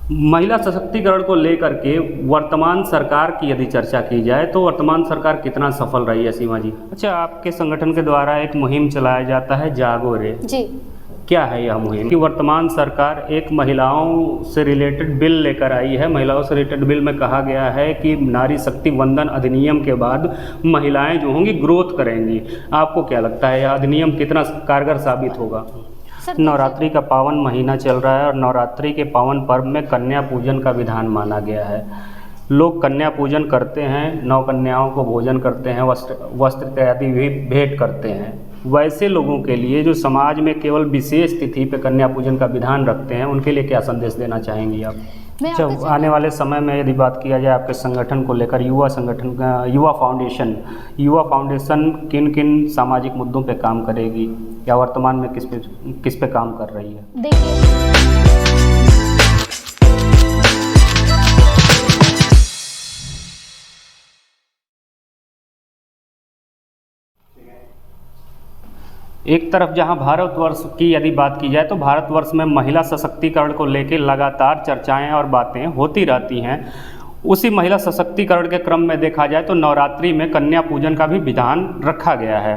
महिला सशक्तिकरण को लेकर के वर्तमान सरकार की यदि चर्चा की जाए तो वर्तमान सरकार कितना सफल रही है सीमा जी? अच्छा, आपके संगठन के द्वारा एक मुहिम चलाया जाता है जागो रे जी। क्या है यह मुहिम? कि वर्तमान सरकार एक महिलाओं से रिलेटेड बिल लेकर आई है। महिलाओं से रिलेटेड बिल में कहा गया है कि नारी शक्ति वंदन अधिनियम के बाद महिलाएं जो होंगी ग्रोथ करेंगी। आपको क्या लगता है यह अधिनियम कितना कारगर साबित होगा? नवरात्रि का पावन महीना चल रहा है और नवरात्रि के पावन पर्व में कन्या पूजन का विधान माना गया है। लोग कन्या पूजन करते हैं, नौ कन्याओं को भोजन करते हैं, वस्त्र इत्यादि भी भेंट करते हैं। वैसे लोगों के लिए जो समाज में केवल विशेष तिथि पे कन्या पूजन का विधान रखते हैं, उनके लिए क्या संदेश देना चाहेंगी आप? अच्छा, आने वाले समय में यदि बात किया जाए आपके संगठन को लेकर, युवा फाउंडेशन किन किन सामाजिक मुद्दों पे काम करेगी या वर्तमान में किस पे काम कर रही है? देखिए, एक तरफ जहां भारतवर्ष की यदि बात की जाए तो भारतवर्ष में महिला सशक्तिकरण को लेकर लगातार चर्चाएं और बातें होती रहती हैं। उसी महिला सशक्तिकरण के क्रम में देखा जाए तो नवरात्रि में कन्या पूजन का भी विधान रखा गया है।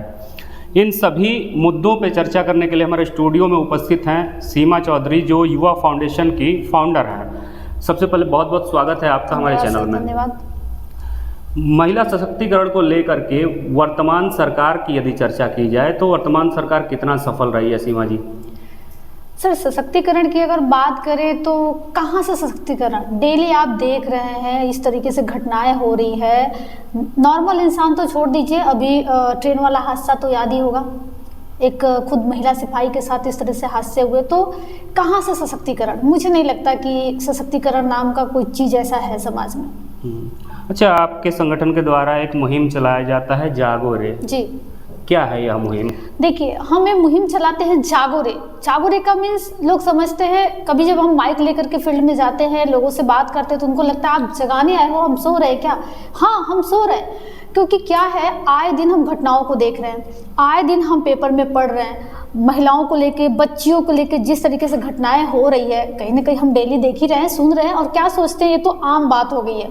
इन सभी मुद्दों पर चर्चा करने के लिए हमारे स्टूडियो में उपस्थित हैं सीमा चौधरी, जो युवा फाउंडेशन की फाउंडर हैं। सबसे पहले बहुत बहुत स्वागत है आपका हमारे चैनल में। धन्यवाद। महिला सशक्तिकरण को लेकर के वर्तमान सरकार की यदि चर्चा की जाए तो वर्तमान सरकार कितना सफल रही है सीमा जी? सर, सशक्तिकरण की अगर बात करें तो कहाँ से सशक्तिकरण? डेली आप देख रहे हैं इस तरीके से घटनाएं हो रही है। नॉर्मल इंसान तो छोड़ दीजिए, अभी ट्रेन वाला हादसा तो याद ही होगा, एक खुद महिला सिपाही के साथ इस तरह से हादसे हुए। तो कहाँ से सशक्तिकरण? मुझे नहीं लगता कि सशक्तिकरण नाम का कोई चीज़ ऐसा है समाज में। अच्छा, आपके संगठन के द्वारा एक मुहिम चलाया जाता है जागो रे जी। क्या है यह मुहिम? देखिए, हम ये मुहिम चलाते हैं जागो रे। जागो रे का मीन्स लोग समझते हैं, कभी जब हम माइक लेकर के फील्ड में जाते हैं, लोगों से बात करते हैं तो उनको लगता है आप जगाने आए हो, हम सो रहे हैं क्या? हाँ, हम सो रहे हैं, क्योंकि क्या है, आए दिन हम घटनाओं को देख रहे हैं, आए दिन हम पेपर में पढ़ रहे हैं, महिलाओं को लेके, बच्चियों को लेके जिस तरीके से घटनाएं हो रही है, कहीं ना कहीं हम डेली देख ही रहे हैं, सुन रहे हैं, और क्या सोचते हैं ये तो आम बात हो गई है,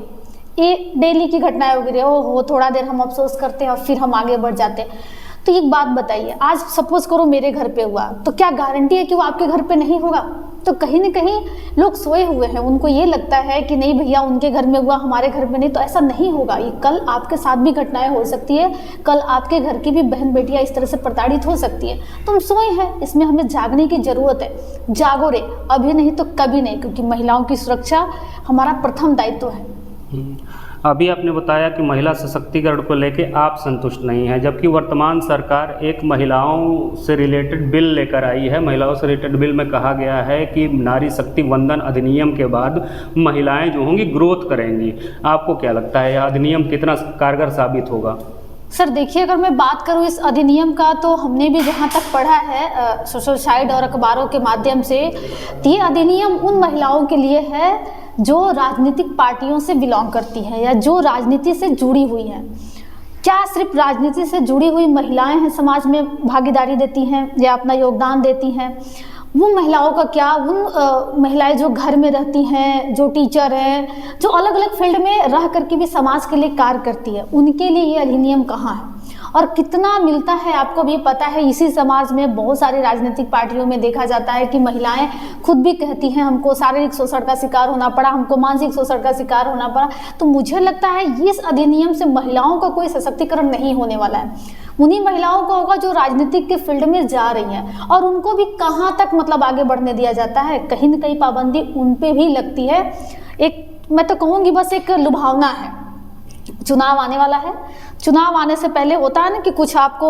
ये डेली की घटनाएं हो गई है। ओहो, थोड़ा देर हम अफसोस करते हैं और फिर हम आगे बढ़ जाते हैं। तो एक बात बताइए, आज सपोज करो मेरे घर पे हुआ, तो क्या गारंटी है कि वो आपके घर पे नहीं होगा? तो कहीं ना कहीं लोग सोए हुए हैं, उनको ये लगता है कि नहीं भैया उनके घर में हुआ, हमारे घर में नहीं। तो ऐसा नहीं होगा, ये कल आपके साथ भी घटनाएं हो सकती है, कल आपके घर की भी बहन बेटियां इस तरह से प्रताड़ित हो सकती है। तो हम सोए हैं, इसमें हमें जागने की जरूरत है। जागो रे, अभी नहीं तो कभी नहीं, क्योंकि महिलाओं की सुरक्षा हमारा प्रथम दायित्व है। अभी आपने बताया कि महिला सशक्तिकरण को लेके आप संतुष्ट नहीं हैं, जबकि वर्तमान सरकार एक महिलाओं से रिलेटेड बिल लेकर आई है। महिलाओं से रिलेटेड बिल में कहा गया है कि नारी शक्ति वंदन अधिनियम के बाद महिलाएं जो होंगी ग्रोथ करेंगी। आपको क्या लगता है यह अधिनियम कितना कारगर साबित होगा? सर देखिए, अगर मैं बात करूं इस अधिनियम का, तो हमने भी जहां तक पढ़ा है सोशल साइट और अखबारों के माध्यम से, ये अधिनियम उन महिलाओं के लिए है जो राजनीतिक पार्टियों से बिलोंग करती हैं या जो राजनीति से जुड़ी हुई हैं। क्या सिर्फ राजनीति से जुड़ी हुई महिलाएं हैं समाज में भागीदारी देती हैं या अपना योगदान देती हैं? वो महिलाओं का क्या, उन महिलाएं जो घर में रहती हैं, जो टीचर हैं, जो अलग अलग फील्ड में रह करके भी समाज के लिए कार्य करती है, उनके लिए ये अधिनियम कहाँ है और कितना मिलता है? आपको भी पता है, इसी समाज में बहुत सारी राजनीतिक पार्टियों में देखा जाता है कि महिलाएं खुद भी कहती हैं हमको शारीरिक शोषण का शिकार होना पड़ा, हमको मानसिक शोषण का शिकार होना पड़ा। तो मुझे लगता है इस अधिनियम से महिलाओं का कोई सशक्तिकरण नहीं होने वाला है। उन्हीं महिलाओं को होगा जो राजनीतिक के फील्ड में जा रही हैं, और उनको भी कहाँ तक मतलब आगे बढ़ने दिया जाता है? कहीं न कहीं पाबंदी उन पे भी लगती है। एक मैं तो कहूँगी बस एक लुभावना है। चुनाव आने वाला है, चुनाव आने से पहले होता है ना कि कुछ आपको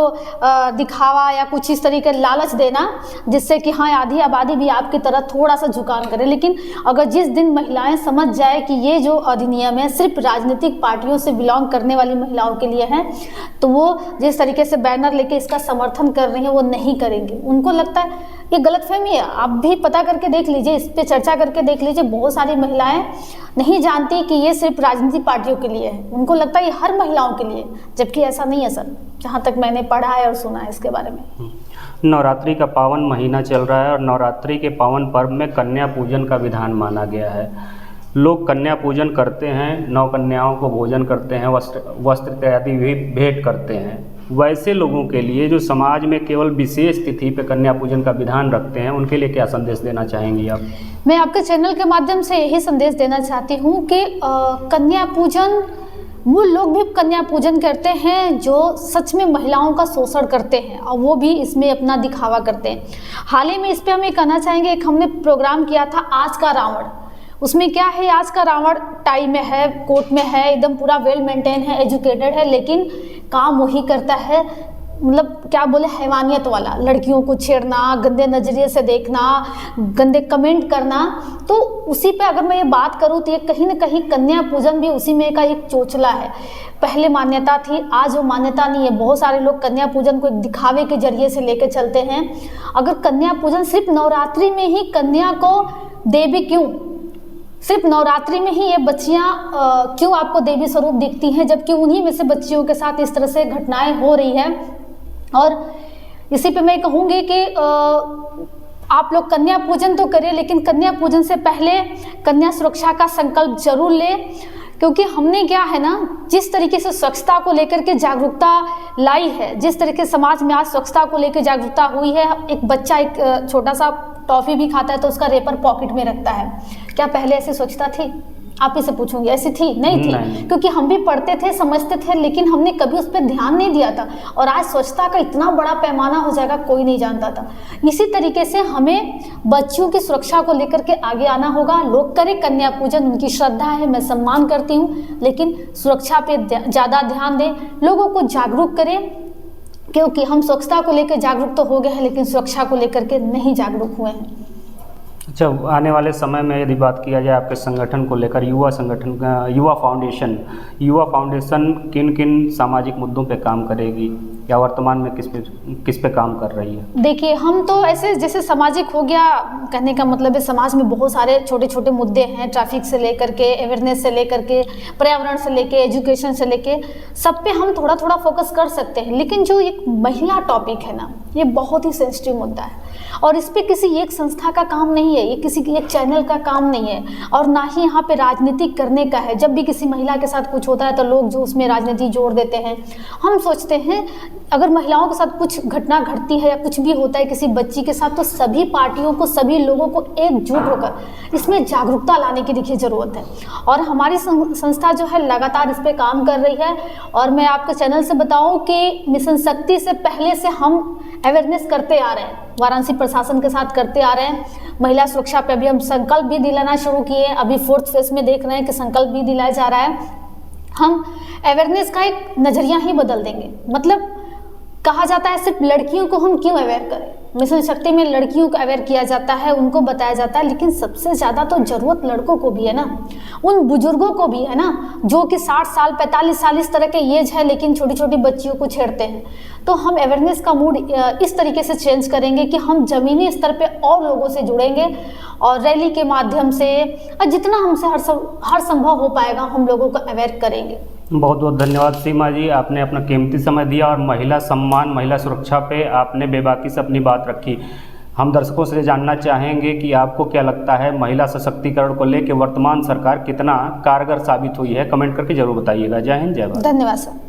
दिखावा या कुछ इस तरीके लालच देना, जिससे कि हाँ आधी आबादी भी आपकी तरह थोड़ा सा झुकान करे। लेकिन अगर जिस दिन महिलाएं समझ जाए कि ये जो अधिनियम है सिर्फ राजनीतिक पार्टियों से बिलोंग करने वाली महिलाओं के लिए है, तो वो जिस तरीके से बैनर लेके इसका समर्थन कर रही हैं वो नहीं करेंगे। उनको लगता है ये गलतफहमी है। आप भी पता करके देख लीजिए, इस पे चर्चा करके देख लीजिए, बहुत सारी महिलाएं नहीं जानती कि ये सिर्फ राजनीतिक पार्टियों के लिए है। उनको लगता है ये हर महिलाओं के लिए, जबकि ऐसा नहीं है सर, जहाँ तक मैंने पढ़ा है और सुना है इसके बारे में। नवरात्रि का पावन महीना चल रहा है और नवरात्रि के पावन पर्व में कन्या पूजन का विधान माना गया है। लोग कन्या पूजन करते हैं, नौ कन्याओं को भोजन करते हैं, वस्त्र इत्यादि भी भेंट करते हैं। वैसे लोगों के लिए जो समाज में केवल विशेष तिथि पे कन्या पूजन का विधान रखते हैं, उनके लिए क्या संदेश देना चाहेंगी आप? मैं आपके चैनल के माध्यम से यही संदेश देना चाहती हूँ कि कन्या पूजन, वो लोग भी कन्या पूजन करते हैं जो सच में महिलाओं का शोषण करते हैं और वो भी इसमें अपना दिखावा करते हैं। हाल ही में इस पर हम ये कहना चाहेंगे, एक हमने प्रोग्राम किया था आज का रावण। उसमें क्या है, आज का रावण टाई में है, कोट में है, एकदम पूरा वेल मेंटेन है, एजुकेटेड है, लेकिन काम वही करता है, मतलब क्या बोले, हैवानियत वाला, लड़कियों को छेड़ना, गंदे नज़रिए से देखना, गंदे कमेंट करना। तो उसी पे अगर मैं ये बात करूँ तो ये कहीं ना कहीं कन्या पूजन भी उसी में का एक चोचला है। पहले मान्यता थी, आज वो मान्यता नहीं है। बहुत सारे लोग कन्या पूजन को एक दिखावे के जरिए से लेके चलते हैं। अगर कन्या पूजन सिर्फ नवरात्रि में ही कन्या को देवी क्यों, सिर्फ नवरात्रि में ही ये बच्चियाँ क्यों आपको देवी स्वरूप दिखती हैं, जबकि उन्हीं में से बच्चियों के साथ इस तरह से घटनाएं हो रही हैं। और इसी पे मैं कहूँगी कि आप लोग कन्या पूजन तो करें, लेकिन कन्या पूजन से पहले कन्या सुरक्षा का संकल्प जरूर लें, क्योंकि हमने क्या है ना, जिस तरीके से स्वच्छता को लेकर के जागरूकता लाई है, जिस तरीके से समाज में आज स्वच्छता को लेकर जागरूकता हुई है। एक बच्चा एक छोटा सा टॉफ़ी भी खाता है तो उसका रेपर पॉकेट में रखता है। क्या पहले ऐसी स्वच्छता थी? आप ही से पूछूंगी, ऐसी थी? नहीं थी, क्योंकि हम भी पढ़ते थे, समझते थे, लेकिन हमने कभी उस पर ध्यान नहीं दिया था। और आज स्वच्छता का इतना बड़ा पैमाना हो जाएगा, कोई नहीं जानता था। इसी तरीके से हमें बच्चियों की सुरक्षा को लेकर के आगे आना होगा। लोग करें कन्या पूजन, उनकी श्रद्धा है, मैं सम्मान करती हूँ, लेकिन सुरक्षा पे ज़्यादा ध्यान दें, लोगों को जागरूक करें, क्योंकि हम स्वच्छता को लेकर जागरूक तो हो गए हैं, लेकिन सुरक्षा को लेकर के नहीं जागरूक हुए हैं। अच्छा, आने वाले समय में यदि बात किया जाए आपके संगठन को लेकर, युवा संगठन का युवा फाउंडेशन किन किन सामाजिक मुद्दों पे काम करेगी या वर्तमान में किस पे काम कर रही है? देखिए, हम तो ऐसे जैसे सामाजिक हो गया, कहने का मतलब है समाज में बहुत सारे छोटे छोटे मुद्दे हैं, ट्रैफिक से लेकर के, अवेयरनेस से लेकर के, पर्यावरण से लेके, एजुकेशन से लेके, सब पे हम थोड़ा थोड़ा फोकस कर सकते हैं। लेकिन जो एक महिला टॉपिक है ना, ये बहुत ही सेंसिटिव मुद्दा है और इस पे किसी एक संस्था का काम नहीं है, ये किसी एक चैनल का काम नहीं है और ना ही यहाँ पे राजनीति करने का है। जब भी किसी महिला के साथ कुछ होता है तो लोग जो उसमें राजनीति जोड़ देते हैं। हम सोचते हैं अगर महिलाओं के साथ कुछ घटना घटती है या कुछ भी होता है किसी बच्ची के साथ, तो सभी पार्टियों को, सभी लोगों को एकजुट होकर इसमें जागरूकता लाने की देखिए ज़रूरत है। और हमारी संस्था जो है लगातार इस पर काम कर रही है। और मैं आपके चैनल से बताऊं कि मिशन शक्ति से पहले से हम अवेयरनेस करते आ रहे हैं, वाराणसी प्रशासन के साथ करते आ रहे हैं। महिला सुरक्षा पे अभी हम संकल्प भी दिलाना शुरू किए, अभी 4th फेज में देख रहे हैं कि संकल्प भी दिलाया जा रहा है। हम अवेयरनेस का एक नज़रिया ही बदल देंगे। मतलब कहा जाता है सिर्फ लड़कियों को हम क्यों अवेयर करें, मिशन शक्ति में लड़कियों को अवेयर किया जाता है, उनको बताया जाता है, लेकिन सबसे ज़्यादा तो ज़रूरत लड़कों को भी है ना, उन बुजुर्गों को भी है ना, जो कि 60 साल 45 साल इस तरह के एज है, लेकिन छोटी छोटी बच्चियों को छेड़ते हैं। तो हम अवेयरनेस का मूड इस तरीके से चेंज करेंगे कि हम ज़मीनी स्तर पे और लोगों से जुड़ेंगे और रैली के माध्यम से जितना हमसे हर संभव हो पाएगा हम लोगों को अवेयर करेंगे। बहुत बहुत धन्यवाद सीमा जी, आपने अपना कीमती समय दिया और महिला सम्मान, महिला सुरक्षा पे आपने बेबाकी से अपनी बात रखी। हम दर्शकों से जानना चाहेंगे कि आपको क्या लगता है, महिला सशक्तिकरण को लेकर वर्तमान सरकार कितना कारगर साबित हुई है? कमेंट करके जरूर बताइएगा। जय हिंद, जय भारत। धन्यवाद सर।